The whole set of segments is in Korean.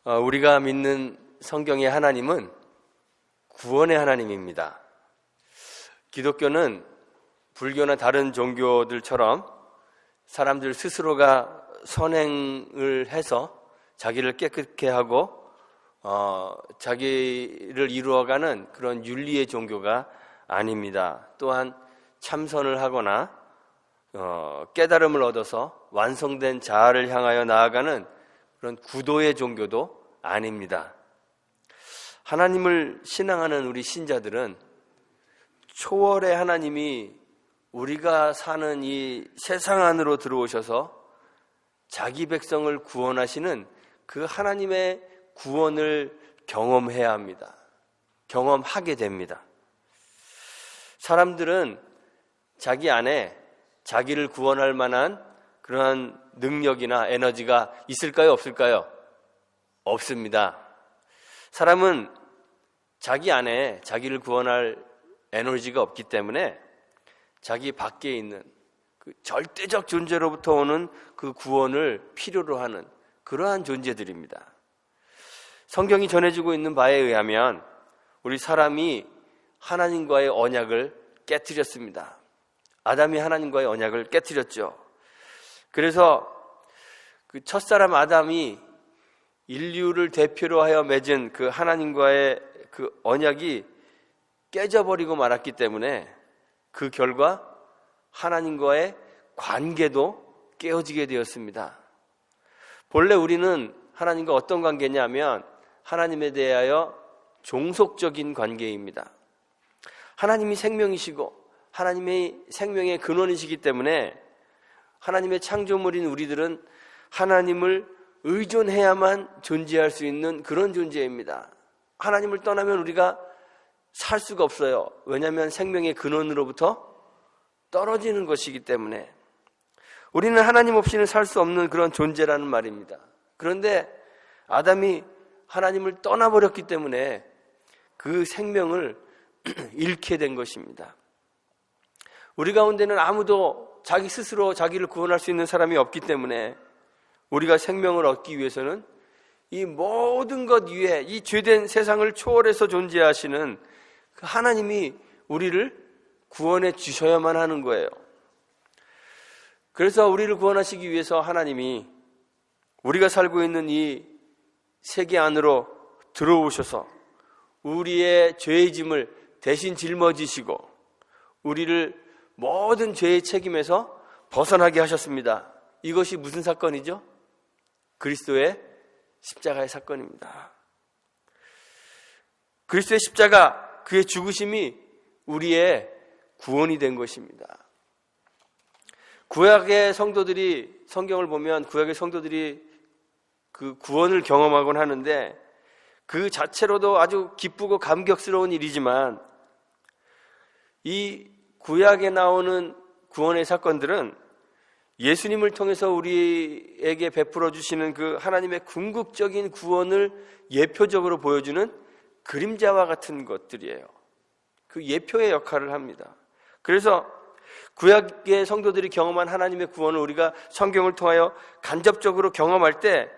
우리가 믿는 성경의 하나님은 구원의 하나님입니다. 기독교는 불교나 다른 종교들처럼 사람들 스스로가 선행을 해서 자기를 깨끗게 하고 자기를 이루어가는 그런 윤리의 종교가 아닙니다. 또한 참선을 하거나 깨달음을 얻어서 완성된 자아를 향하여 나아가는 그런 구도의 종교도 아닙니다. 하나님을 신앙하는 우리 신자들은 초월의 하나님이 우리가 사는 이 세상 안으로 들어오셔서 자기 백성을 구원하시는 그 하나님의 구원을 경험해야 합니다. 경험하게 됩니다. 사람들은 자기 안에 자기를 구원할 만한 그러한 능력이나 에너지가 있을까요? 없을까요? 없습니다. 사람은 자기 안에 자기를 구원할 에너지가 없기 때문에 자기 밖에 있는 그 절대적 존재로부터 오는 그 구원을 필요로 하는 그러한 존재들입니다. 성경이 전해주고 있는 바에 의하면 우리 사람이 하나님과의 언약을 깨트렸습니다. 아담이 하나님과의 언약을 깨트렸죠. 그래서 그 첫사람 아담이 인류를 대표로 하여 맺은 그 하나님과의 그 언약이 깨져버리고 말았기 때문에 그 결과 하나님과의 관계도 깨어지게 되었습니다. 본래 우리는 하나님과 어떤 관계냐면 하나님에 대하여 종속적인 관계입니다. 하나님이 생명이시고 하나님의 생명의 근원이시기 때문에 하나님의 창조물인 우리들은 하나님을 의존해야만 존재할 수 있는 그런 존재입니다. 하나님을 떠나면 우리가 살 수가 없어요. 왜냐하면 생명의 근원으로부터 떨어지는 것이기 때문에 우리는 하나님 없이는 살 수 없는 그런 존재라는 말입니다. 그런데 아담이 하나님을 떠나버렸기 때문에 그 생명을 잃게 된 것입니다. 우리 가운데는 아무도 자기 스스로 자기를 구원할 수 있는 사람이 없기 때문에 우리가 생명을 얻기 위해서는 이 모든 것 위에 이 죄된 세상을 초월해서 존재하시는 그 하나님이 우리를 구원해 주셔야만 하는 거예요. 그래서 우리를 구원하시기 위해서 하나님이 우리가 살고 있는 이 세계 안으로 들어오셔서 우리의 죄의 짐을 대신 짊어지시고 우리를 모든 죄의 책임에서 벗어나게 하셨습니다. 이것이 무슨 사건이죠? 그리스도의 십자가의 사건입니다. 그리스도의 십자가, 그의 죽으심이 우리의 구원이 된 것입니다. 구약의 성도들이, 성경을 보면 구약의 성도들이 그 구원을 경험하곤 하는데 그 자체로도 아주 기쁘고 감격스러운 일이지만 이 구약에 나오는 구원의 사건들은 예수님을 통해서 우리에게 베풀어 주시는 그 하나님의 궁극적인 구원을 예표적으로 보여주는 그림자와 같은 것들이에요. 그 예표의 역할을 합니다. 그래서 구약의 성도들이 경험한 하나님의 구원을 우리가 성경을 통하여 간접적으로 경험할 때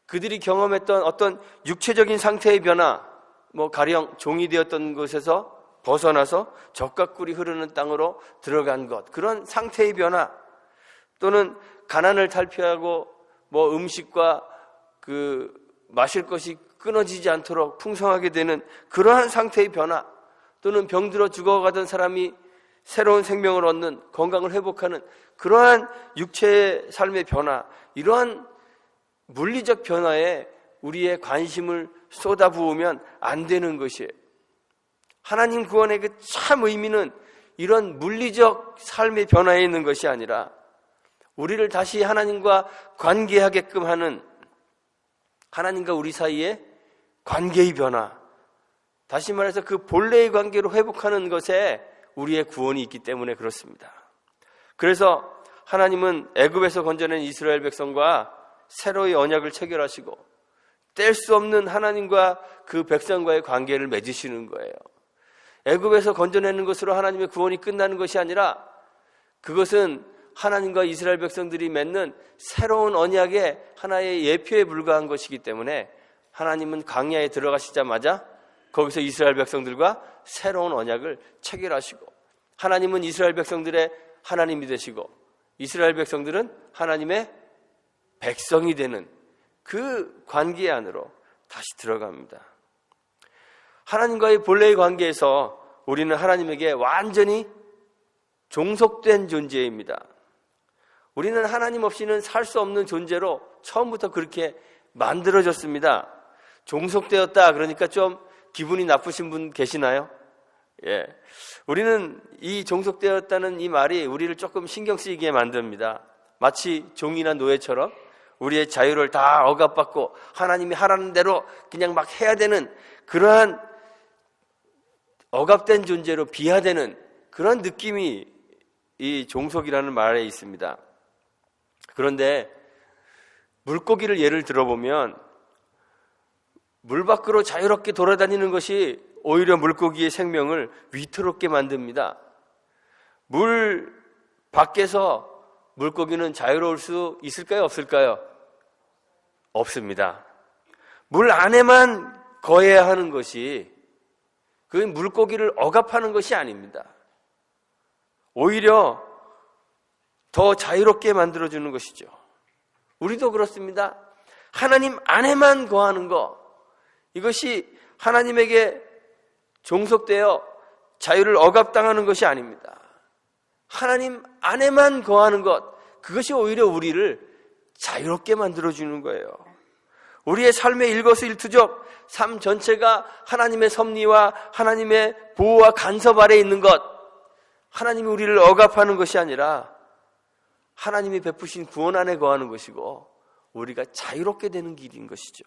그들이 경험했던 어떤 육체적인 상태의 변화, 가령 종이 되었던 것에서 벗어나서 젖과 꿀이 흐르는 땅으로 들어간 것, 그런 상태의 변화, 또는 가난을 탈피하고 음식과 그 마실 것이 끊어지지 않도록 풍성하게 되는 그러한 상태의 변화, 또는 병들어 죽어가던 사람이 새로운 생명을 얻는, 건강을 회복하는 그러한 육체의 삶의 변화, 이러한 물리적 변화에 우리의 관심을 쏟아부으면 안 되는 것이에요. 하나님 구원의 그 참 의미는 이런 물리적 삶의 변화에 있는 것이 아니라 우리를 다시 하나님과 관계하게끔 하는, 하나님과 우리 사이의 관계의 변화, 다시 말해서 그 본래의 관계로 회복하는 것에 우리의 구원이 있기 때문에 그렇습니다. 그래서 하나님은 애굽에서 건져낸 이스라엘 백성과 새로이 언약을 체결하시고 뗄 수 없는 하나님과 그 백성과의 관계를 맺으시는 거예요. 애굽에서 건져내는 것으로 하나님의 구원이 끝나는 것이 아니라 그것은 하나님과 이스라엘 백성들이 맺는 새로운 언약의 하나의 예표에 불과한 것이기 때문에 하나님은 광야에 들어가시자마자 거기서 이스라엘 백성들과 새로운 언약을 체결하시고, 하나님은 이스라엘 백성들의 하나님이 되시고 이스라엘 백성들은 하나님의 백성이 되는 그 관계 안으로 다시 들어갑니다. 하나님과의 본래의 관계에서 우리는 하나님에게 완전히 종속된 존재입니다. 우리는 하나님 없이는 살 수 없는 존재로 처음부터 그렇게 만들어졌습니다. 종속되었다 그러니까 좀 기분이 나쁘신 분 계시나요? 예. 우리는 이 종속되었다는 이 말이 우리를 조금 신경 쓰이게 만듭니다. 마치 종이나 노예처럼 우리의 자유를 다 억압받고 하나님이 하라는 대로 그냥 막 해야 되는 그러한 억압된 존재로 비하되는 그런 느낌이 이 종속이라는 말에 있습니다. 그런데 물고기를 예를 들어보면 물 밖으로 자유롭게 돌아다니는 것이 오히려 물고기의 생명을 위태롭게 만듭니다. 물 밖에서 물고기는 자유로울 수 있을까요? 없을까요? 없습니다. 물 안에만 거해야 하는 것이 그 물고기를 억압하는 것이 아닙니다. 오히려 더 자유롭게 만들어주는 것이죠. 우리도 그렇습니다. 하나님 안에만 거하는 것, 이것이 하나님에게 종속되어 자유를 억압당하는 것이 아닙니다. 하나님 안에만 거하는 것, 그것이 오히려 우리를 자유롭게 만들어주는 거예요. 우리의 삶의 일거수일투족, 삶 전체가 하나님의 섭리와 하나님의 보호와 간섭 아래에 있는 것, 하나님이 우리를 억압하는 것이 아니라 하나님이 베푸신 구원 안에 거하는 것이고 우리가 자유롭게 되는 길인 것이죠.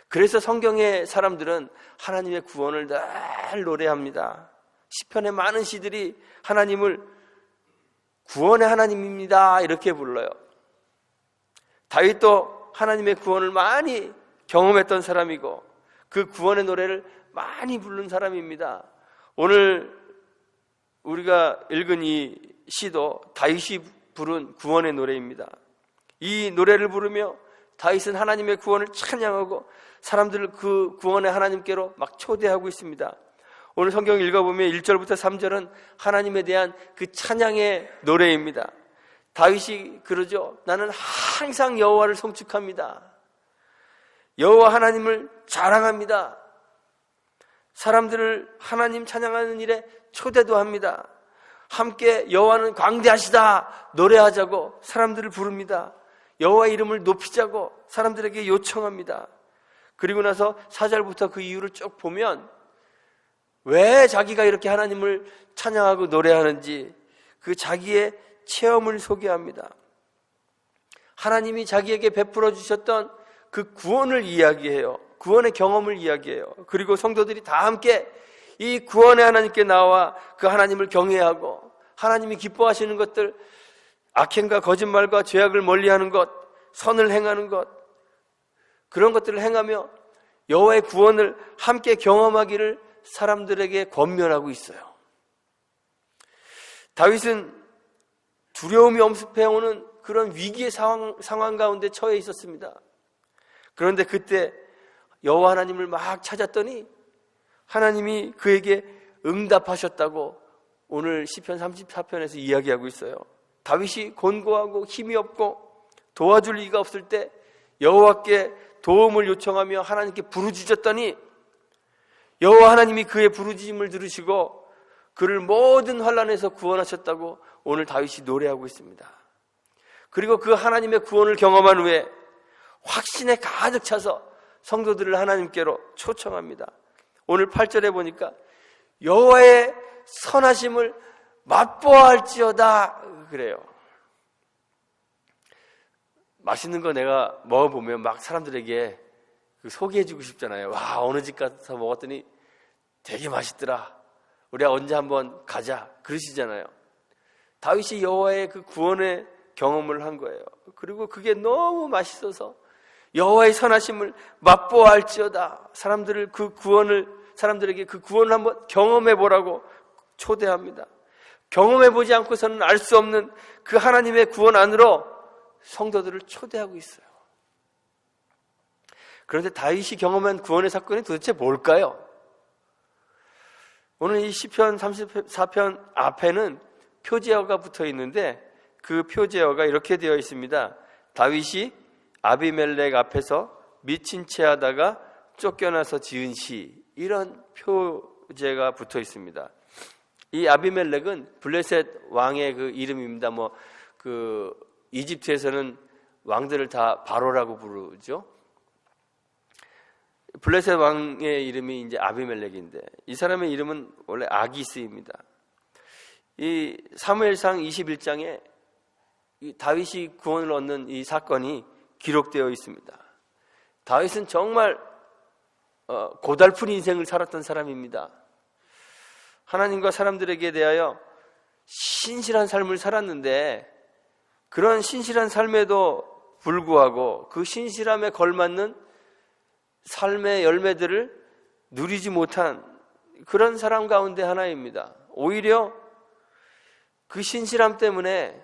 그래서 성경의 사람들은 하나님의 구원을 늘 노래합니다. 시편의 많은 시들이 하나님을 구원의 하나님입니다 이렇게 불러요. 다윗도 하나님의 구원을 많이 경험했던 사람이고 그 구원의 노래를 많이 부른 사람입니다. 오늘 우리가 읽은 이 시도 다윗이 부른 구원의 노래입니다. 이 노래를 부르며 다윗은 하나님의 구원을 찬양하고 사람들을 그 구원의 하나님께로 막 초대하고 있습니다. 오늘 성경 읽어보면 1절부터 3절은 하나님에 대한 그 찬양의 노래입니다. 다윗이 그러죠. 나는 항상 여호와를 송축합니다. 여호와 하나님을 자랑합니다. 사람들을 하나님 찬양하는 일에 초대도 합니다. 함께 여호와는 광대하시다 노래하자고 사람들을 부릅니다. 여호와의 이름을 높이자고 사람들에게 요청합니다. 그리고 나서 4절부터 그 이유를 쭉 보면 왜 자기가 이렇게 하나님을 찬양하고 노래하는지 그 자기의 체험을 소개합니다. 하나님이 자기에게 베풀어 주셨던 그 구원을 이야기해요. 구원의 경험을 이야기해요. 그리고 성도들이 다 함께 이 구원의 하나님께 나와 그 하나님을 경외하고 하나님이 기뻐하시는 것들, 악행과 거짓말과 죄악을 멀리하는 것, 선을 행하는 것, 그런 것들을 행하며 여호와의 구원을 함께 경험하기를 사람들에게 권면하고 있어요. 다윗은 두려움이 엄습해오는 그런 위기의 상황 가운데 처해 있었습니다. 그런데 그때 여호와 하나님을 막 찾았더니 하나님이 그에게 응답하셨다고 오늘 시편 34편에서 이야기하고 있어요. 다윗이 곤고하고 힘이 없고 도와줄 리가 없을 때 여호와께 도움을 요청하며 하나님께 부르짖었더니 여호와 하나님이 그의 부르짖음을 들으시고 그를 모든 환난에서 구원하셨다고 오늘 다윗이 노래하고 있습니다. 그리고 그 하나님의 구원을 경험한 후에 확신에 가득 차서 성도들을 하나님께로 초청합니다. 오늘 8절에 보니까 여호와의 선하심을 맛보아 할지어다 그래요. 맛있는 거 내가 먹어보면 막 사람들에게 소개해주고 싶잖아요. 와, 어느 집 가서 먹었더니 되게 맛있더라. 우리 언제 한번 가자 그러시잖아요. 다윗이 여호와의 그 구원의 경험을 한 거예요. 그리고 그게 너무 맛있어서 여호와의 선하심을 맛보아 할지어다. 사람들에게 그 구원을 한번 경험해 보라고 초대합니다. 경험해 보지 않고서는 알 수 없는 그 하나님의 구원 안으로 성도들을 초대하고 있어요. 그런데 다윗이 경험한 구원의 사건이 도대체 뭘까요? 오늘 이 시편 34편 앞에는 표제어가 붙어 있는데 그 표제어가 이렇게 되어 있습니다. 다윗이 아비멜렉 앞에서 미친 채 하다가 쫓겨나서 지은 시, 이런 표제가 붙어 있습니다. 이 아비멜렉은 블레셋 왕의 그 이름입니다. 이집트에서는 왕들을 다 바로라고 부르죠. 블레셋 왕의 이름이 이제 아비멜렉인데, 이 사람의 이름은 원래 아기스입니다. 이 사무엘상 21장에 이 다윗이 구원을 얻는 이 사건이 기록되어 있습니다. 다윗은 정말 고달픈 인생을 살았던 사람입니다. 하나님과 사람들에게 대하여 신실한 삶을 살았는데, 그런 신실한 삶에도 불구하고 그 신실함에 걸맞는 삶의 열매들을 누리지 못한 그런 사람 가운데 하나입니다. 오히려 그 신실함 때문에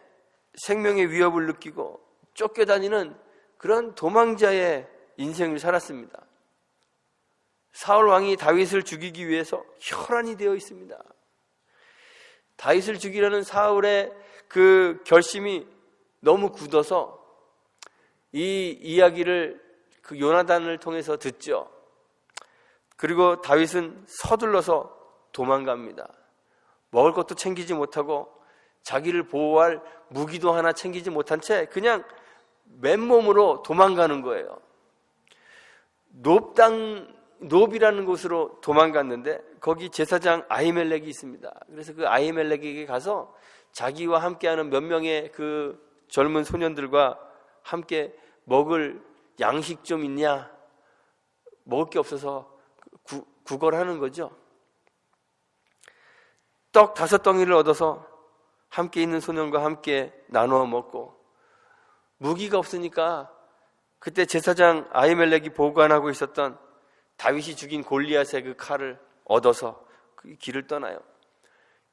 생명의 위협을 느끼고 쫓겨다니는 그런 도망자의 인생을 살았습니다. 사울 왕이 다윗을 죽이기 위해서 혈안이 되어 있습니다. 다윗을 죽이려는 사울의 그 결심이 너무 굳어서 이 이야기를 그 요나단을 통해서 듣죠. 그리고 다윗은 서둘러서 도망갑니다. 먹을 것도 챙기지 못하고 자기를 보호할 무기도 하나 챙기지 못한 채 그냥 맨몸으로 도망가는 거예요. 놉이라는 곳으로 도망갔는데 거기 제사장 아히멜렉이 있습니다. 그래서 그 아히멜렉에게 가서 자기와 함께하는 몇 명의 그 젊은 소년들과 함께 먹을 양식 좀 있냐? 먹을 게 없어서 구걸하는 거죠. 떡 5덩이를 얻어서 함께 있는 소년과 함께 나누어 먹고, 무기가 없으니까 그때 제사장 아히멜렉이 보관하고 있었던 다윗이 죽인 골리앗의 그 칼을 얻어서 그 길을 떠나요.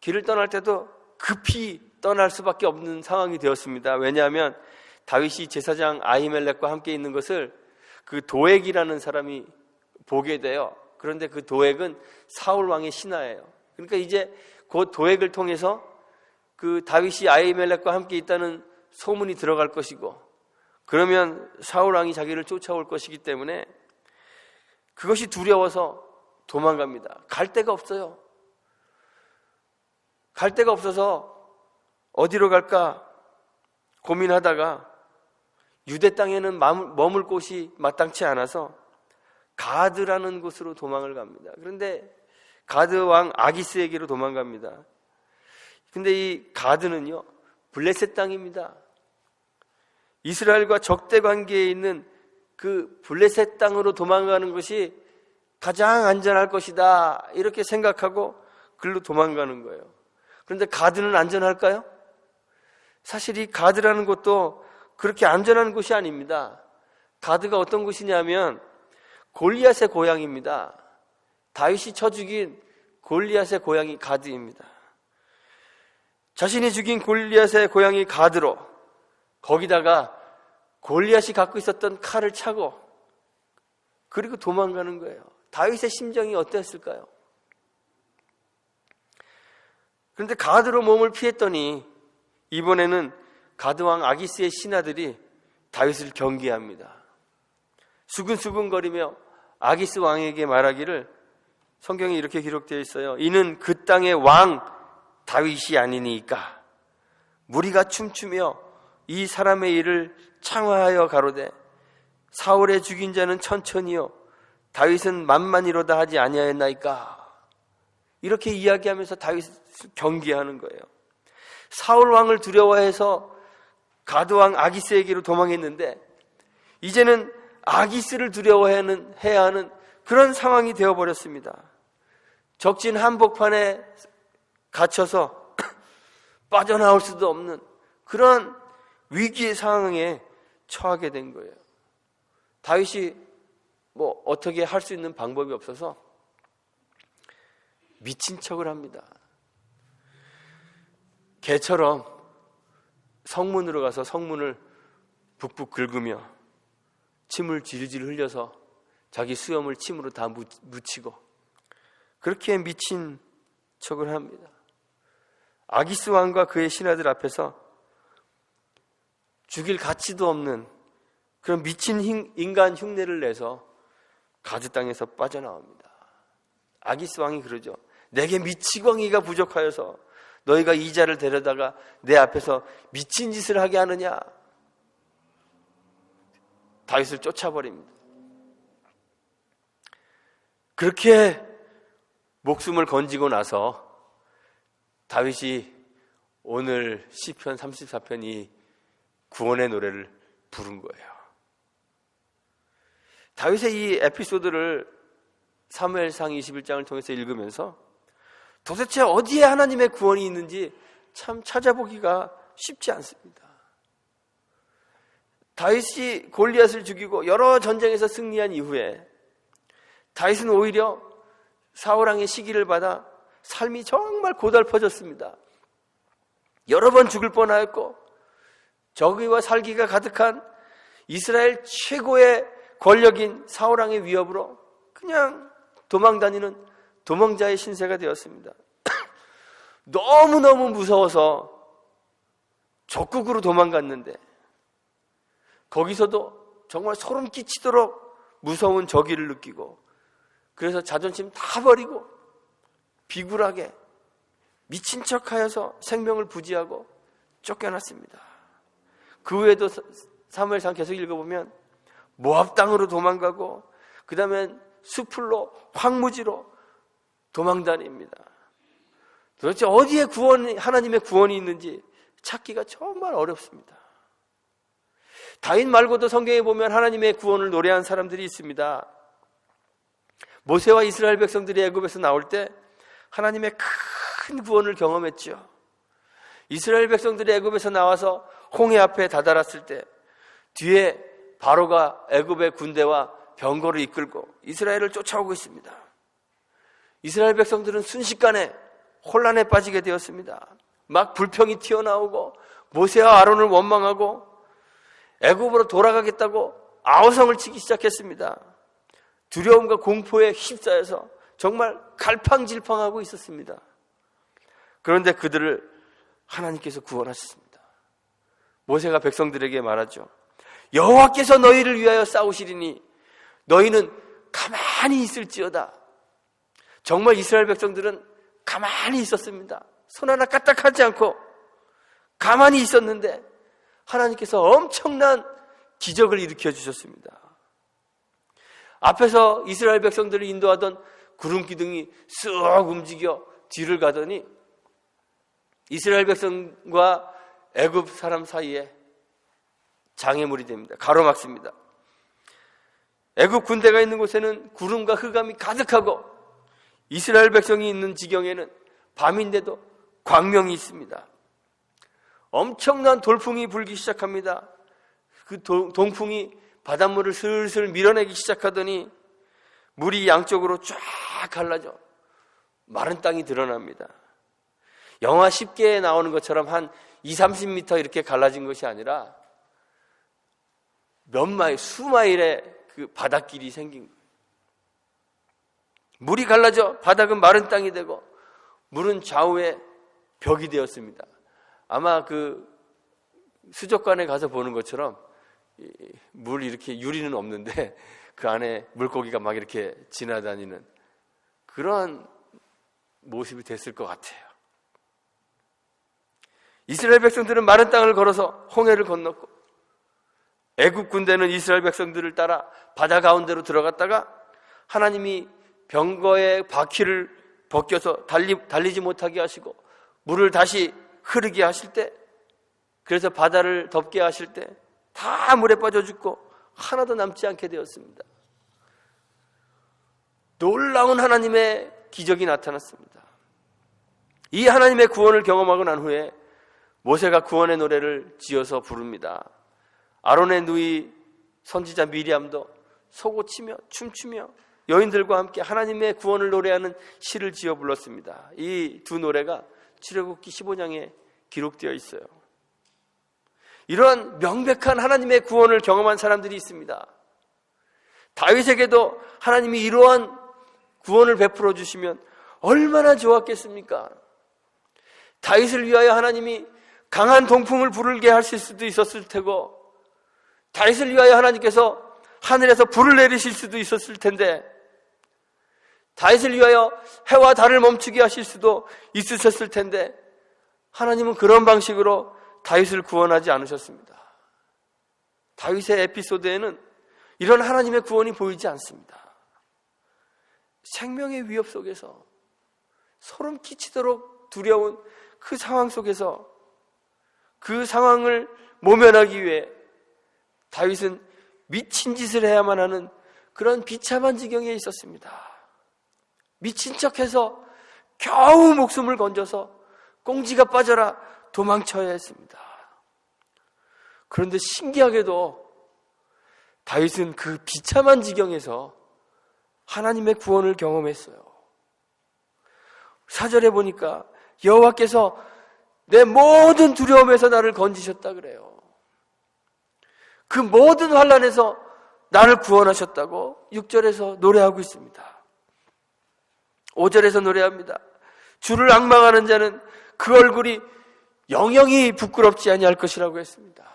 길을 떠날 때도 급히 떠날 수밖에 없는 상황이 되었습니다. 왜냐하면 다윗이 제사장 아히멜렉과 함께 있는 것을 그 도액이라는 사람이 보게 돼요. 그런데 그 도액은 사울 왕의 신하예요. 그러니까 이제 그 도액을 통해서 그 다윗이 아히멜렉과 함께 있다는 소문이 들어갈 것이고, 그러면 사울 왕이 자기를 쫓아올 것이기 때문에 그것이 두려워서 도망갑니다. 갈 데가 없어요. 갈 데가 없어서 어디로 갈까 고민하다가 유대 땅에는 머물 곳이 마땅치 않아서 가드라는 곳으로 도망을 갑니다. 그런데 가드 왕 아기스에게로 도망갑니다. 근데 이 가드는요, 블레셋 땅입니다. 이스라엘과 적대 관계에 있는 그 블레셋 땅으로 도망가는 것이 가장 안전할 것이다, 이렇게 생각하고 글로 도망가는 거예요. 그런데 가드는 안전할까요? 사실 이 가드라는 곳도 그렇게 안전한 곳이 아닙니다. 가드가 어떤 곳이냐면 골리앗의 고향입니다. 다윗이 쳐 죽인 골리앗의 고향이 가드입니다. 자신이 죽인 골리앗의 고향이 가드로, 거기다가 골리앗이 갖고 있었던 칼을 차고 그리고 도망가는 거예요. 다윗의 심정이 어땠을까요? 그런데 가드로 몸을 피했더니 이번에는 가드왕 아기스의 신하들이 다윗을 경계합니다. 수근수근거리며 아기스 왕에게 말하기를, 성경에 이렇게 기록되어 있어요. 이는 그 땅의 왕 다윗이 아니니까 무리가 춤추며 이 사람의 일을 창화하여 가로되 사울의 죽인 자는 천천히요 다윗은 만만이로다 하지 아니하였나이까. 이렇게 이야기하면서 다윗을 경계하는 거예요. 사울 왕을 두려워해서 가드왕 아기스에게로 도망했는데 이제는 아기스를 두려워해야 하는 그런 상황이 되어버렸습니다. 적진 한복판에 갇혀서 빠져나올 수도 없는 그런 위기의 상황에 처하게 된 거예요. 다윗이 어떻게 할 수 있는 방법이 없어서 미친 척을 합니다. 개처럼 성문으로 가서 성문을 북북 긁으며 침을 질질 흘려서 자기 수염을 침으로 다 묻히고 그렇게 미친 척을 합니다. 아기스 왕과 그의 신하들 앞에서 죽일 가치도 없는 그런 미친 인간 흉내를 내서 가드 땅에서 빠져나옵니다. 아기스 왕이 그러죠. 내게 미치광이가 부족하여서 너희가 이 자를 데려다가 내 앞에서 미친 짓을 하게 하느냐. 다윗을 쫓아버립니다. 그렇게 목숨을 건지고 나서 다윗이 오늘 시편 34편이 구원의 노래를 부른 거예요. 다윗의 이 에피소드를 사무엘상 21장을 통해서 읽으면서 도대체 어디에 하나님의 구원이 있는지 참 찾아보기가 쉽지 않습니다. 다윗이 골리앗을 죽이고 여러 전쟁에서 승리한 이후에 다윗은 오히려 사울왕의 시기를 받아 삶이 정말 고달퍼졌습니다. 여러 번 죽을 뻔하였고 적의와 살기가 가득한 이스라엘 최고의 권력인 사울왕의 위협으로 그냥 도망다니는 도망자의 신세가 되었습니다. 너무너무 무서워서 적국으로 도망갔는데 거기서도 정말 소름 끼치도록 무서운 적의를 느끼고 그래서 자존심 다 버리고 비굴하게 미친 척하여서 생명을 부지하고 쫓겨났습니다. 그 후에도 사무엘상 계속 읽어보면 모압 땅으로 도망가고 그 다음엔 수풀로 황무지로 도망다닙니다. 도대체 어디에 하나님의 구원이 있는지 찾기가 정말 어렵습니다. 다윗 말고도 성경에 보면 하나님의 구원을 노래한 사람들이 있습니다. 모세와 이스라엘 백성들이 애굽에서 나올 때 하나님의 큰 구원을 경험했죠. 이스라엘 백성들이 애굽에서 나와서 홍해 앞에 다다랐을 때 뒤에 바로가 애굽의 군대와 병거를 이끌고 이스라엘을 쫓아오고 있습니다. 이스라엘 백성들은 순식간에 혼란에 빠지게 되었습니다. 막 불평이 튀어나오고 모세와 아론을 원망하고 애굽으로 돌아가겠다고 아우성을 치기 시작했습니다. 두려움과 공포에 휩싸여서 정말 갈팡질팡하고 있었습니다. 그런데 그들을 하나님께서 구원하셨습니다. 모세가 백성들에게 말하죠. 여호와께서 너희를 위하여 싸우시리니 너희는 가만히 있을지어다. 정말 이스라엘 백성들은 가만히 있었습니다. 손 하나 까딱하지 않고 가만히 있었는데 하나님께서 엄청난 기적을 일으켜 주셨습니다. 앞에서 이스라엘 백성들을 인도하던 구름 기둥이 쓱 움직여 뒤를 가더니 이스라엘 백성과 애굽 사람 사이에 장애물이 됩니다. 가로막습니다. 애굽 군대가 있는 곳에는 구름과 흑암이 가득하고 이스라엘 백성이 있는 지경에는 밤인데도 광명이 있습니다. 엄청난 돌풍이 불기 시작합니다. 그 동풍이 바닷물을 슬슬 밀어내기 시작하더니 물이 양쪽으로 쫙 갈라져 마른 땅이 드러납니다. 영화 10개에 나오는 것처럼 한 20-30m 이렇게 갈라진 것이 아니라 몇 마일, 수마일의 그 바닷길이 생긴 거예요. 물이 갈라져 바닥은 마른 땅이 되고 물은 좌우에 벽이 되었습니다. 아마 그 수족관에 가서 보는 것처럼 물 이렇게 유리는 없는데 그 안에 물고기가 막 이렇게 지나다니는 그러한 모습이 됐을 것 같아요. 이스라엘 백성들은 마른 땅을 걸어서 홍해를 건넜고 애굽 군대는 이스라엘 백성들을 따라 바다 가운데로 들어갔다가 하나님이 병거의 바퀴를 벗겨서 달리지 못하게 하시고 물을 다시 흐르게 하실 때 그래서 바다를 덮게 하실 때 다 물에 빠져 죽고 하나도 남지 않게 되었습니다. 놀라운 하나님의 기적이 나타났습니다. 이 하나님의 구원을 경험하고 난 후에 모세가 구원의 노래를 지어서 부릅니다. 아론의 누이 선지자 미리암도 소고치며 춤추며 여인들과 함께 하나님의 구원을 노래하는 시를 지어 불렀습니다. 이 두 노래가 출애굽기 15장에 기록되어 있어요. 이러한 명백한 하나님의 구원을 경험한 사람들이 있습니다. 다윗에게도 하나님이 이러한 구원을 베풀어 주시면 얼마나 좋았겠습니까? 다윗을 위하여 하나님이 강한 동풍을 부르게 하실 수도 있었을 테고, 다윗을 위하여 하나님께서 하늘에서 불을 내리실 수도 있었을 텐데, 다윗을 위하여 해와 달을 멈추게 하실 수도 있으셨을 텐데, 하나님은 그런 방식으로 다윗을 구원하지 않으셨습니다. 다윗의 에피소드에는 이런 하나님의 구원이 보이지 않습니다. 생명의 위협 속에서, 소름 끼치도록 두려운 그 상황 속에서 그 상황을 모면하기 위해 다윗은 미친 짓을 해야만 하는 그런 비참한 지경에 있었습니다. 미친 척해서 겨우 목숨을 건져서 꽁지가 빠져라 도망쳐야 했습니다. 그런데 신기하게도 다윗은 그 비참한 지경에서 하나님의 구원을 경험했어요. 4절에 보니까 여호와께서 내 모든 두려움에서 나를 건지셨다 그래요. 그 모든 환난에서 나를 구원하셨다고 6절에서 노래하고 있습니다. 5절에서 노래합니다. 주를 앙망하는 자는 그 얼굴이 영영이 부끄럽지 아니할 것이라고 했습니다.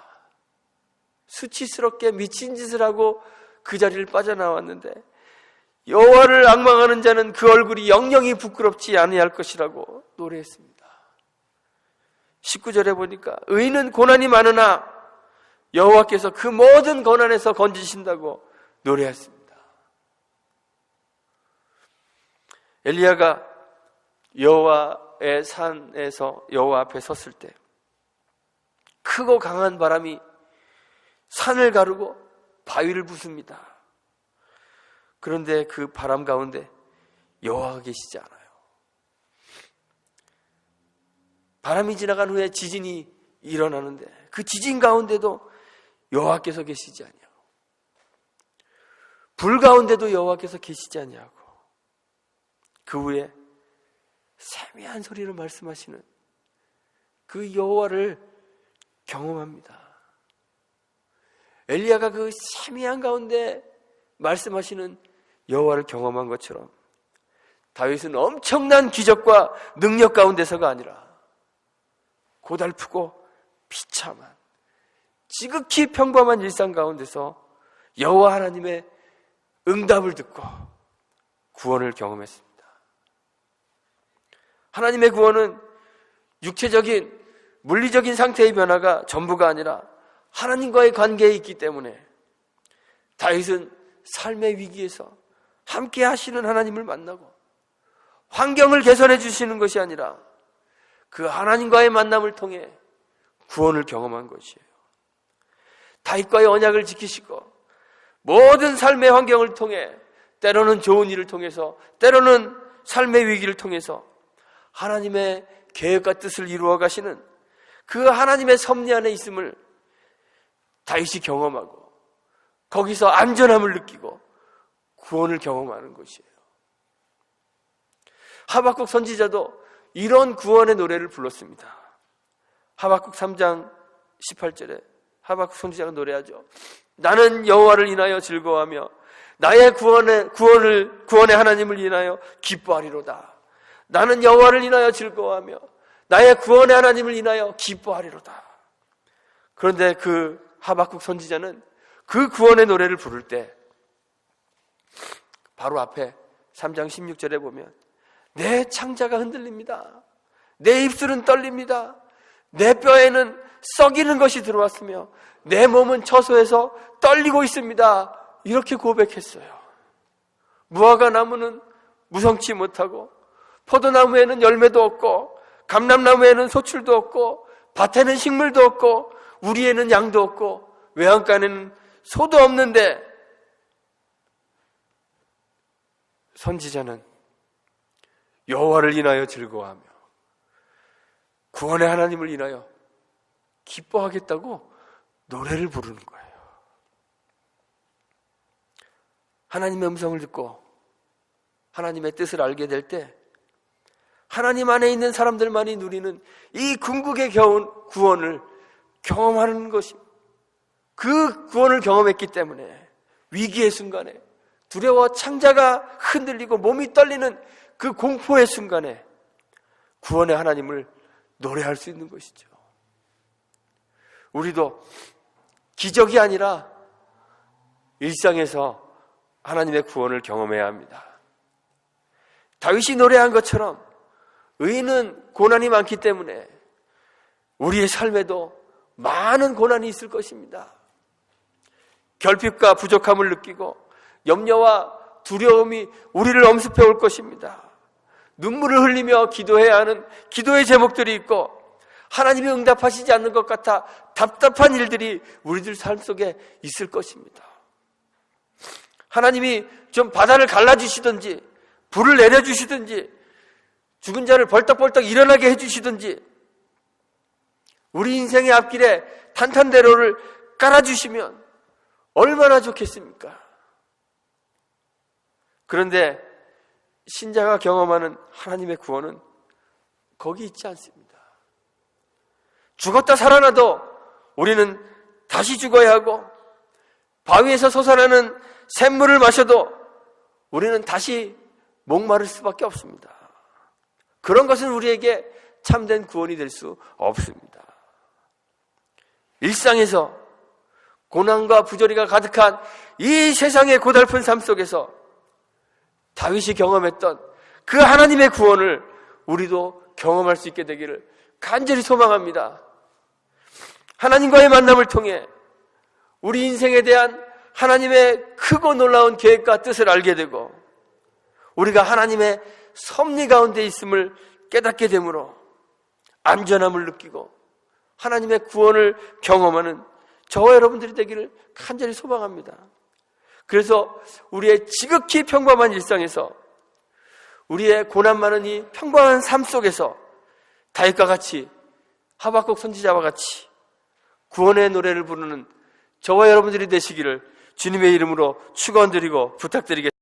수치스럽게 미친 짓을 하고 그 자리를 빠져나왔는데, 여호와를 앙망하는 자는 그 얼굴이 영영이 부끄럽지 아니할 것이라고 노래했습니다. 19절에 보니까 의인은 고난이 많으나 여호와께서 그 모든 고난에서 건지신다고 노래했습니다. 엘리야가 여호와의 산에서 여호와 앞에 섰을 때 크고 강한 바람이 산을 가르고 바위를 부숩니다. 그런데 그 바람 가운데 여호와가 계시지 않아요. 바람이 지나간 후에 지진이 일어나는데 그 지진 가운데도 여호와께서 계시지 아니하고, 불 가운데도 여호와께서 계시지 아니하고, 그 후에 세미한 소리로 말씀하시는 그 여호와를 경험합니다. 엘리야가 그 세미한 가운데 말씀하시는 여호와를 경험한 것처럼 다윗은 엄청난 기적과 능력 가운데서가 아니라 고달프고 비참한 지극히 평범한 일상 가운데서 여호와 하나님의 응답을 듣고 구원을 경험했습니다. 하나님의 구원은 육체적인 물리적인 상태의 변화가 전부가 아니라 하나님과의 관계에 있기 때문에 다윗은 삶의 위기에서 함께 하시는 하나님을 만나고 환경을 개선해 주시는 것이 아니라 그 하나님과의 만남을 통해 구원을 경험한 것이에요. 다윗과의 언약을 지키시고 모든 삶의 환경을 통해, 때로는 좋은 일을 통해서, 때로는 삶의 위기를 통해서 하나님의 계획과 뜻을 이루어 가시는 그 하나님의 섭리 안에 있음을 다윗이 경험하고 거기서 안전함을 느끼고 구원을 경험하는 것이에요. 하박국 선지자도 이런 구원의 노래를 불렀습니다. 하박국 3장 18절에 하박국 선지자가 노래하죠. 나는 여호와를 인하여 즐거워하며 나의 구원의 하나님을 인하여 기뻐하리로다. 나는 여호와를 인하여 즐거워하며 나의 구원의 하나님을 인하여 기뻐하리로다. 그런데 그 하박국 선지자는 그 구원의 노래를 부를 때 바로 앞에 3장 16절에 보면 내 창자가 흔들립니다. 내 입술은 떨립니다. 내 뼈에는 썩이는 것이 들어왔으며 내 몸은 처소에서 떨리고 있습니다. 이렇게 고백했어요. 무화과 나무는 무성치 못하고 포도나무에는 열매도 없고 감람나무에는 소출도 없고 밭에는 식물도 없고 우리에는 양도 없고 외양간에는 소도 없는데, 선지자는 여호와를 인하여 즐거워하며 구원의 하나님을 인하여 기뻐하겠다고 노래를 부르는 거예요. 하나님의 음성을 듣고 하나님의 뜻을 알게 될 때 하나님 안에 있는 사람들만이 누리는 이 궁극의 구원을 경험하는 것입니다. 그 구원을 경험했기 때문에 위기의 순간에, 두려워 창자가 흔들리고 몸이 떨리는 그 공포의 순간에 구원의 하나님을 노래할 수 있는 것이죠. 우리도 기적이 아니라 일상에서 하나님의 구원을 경험해야 합니다. 다윗이 노래한 것처럼 의인은 고난이 많기 때문에 우리의 삶에도 많은 고난이 있을 것입니다. 결핍과 부족함을 느끼고 염려와 두려움이 우리를 엄습해 올 것입니다. 눈물을 흘리며 기도해야 하는 기도의 제목들이 있고 하나님이 응답하시지 않는 것 같아 답답한 일들이 우리들 삶 속에 있을 것입니다. 하나님이 좀 바다를 갈라주시든지 불을 내려주시든지 죽은 자를 벌떡벌떡 일어나게 해주시든지 우리 인생의 앞길에 탄탄대로를 깔아주시면 얼마나 좋겠습니까? 그런데 신자가 경험하는 하나님의 구원은 거기 있지 않습니다. 죽었다 살아나도 우리는 다시 죽어야 하고 바위에서 솟아나는 샘물을 마셔도 우리는 다시 목마를 수밖에 없습니다. 그런 것은 우리에게 참된 구원이 될 수 없습니다. 일상에서 고난과 부조리가 가득한 이 세상의 고달픈 삶 속에서 다윗이 경험했던 그 하나님의 구원을 우리도 경험할 수 있게 되기를 간절히 소망합니다. 하나님과의 만남을 통해 우리 인생에 대한 하나님의 크고 놀라운 계획과 뜻을 알게 되고 우리가 하나님의 섭리 가운데 있음을 깨닫게 되므로 안전함을 느끼고 하나님의 구원을 경험하는 저와 여러분들이 되기를 간절히 소망합니다. 그래서 우리의 지극히 평범한 일상에서 우리의 고난 많은 이 평범한 삶 속에서 다윗과 같이 하박국 선지자와 같이 구원의 노래를 부르는 저와 여러분들이 되시기를 주님의 이름으로 축원드리고 부탁드리겠습니다.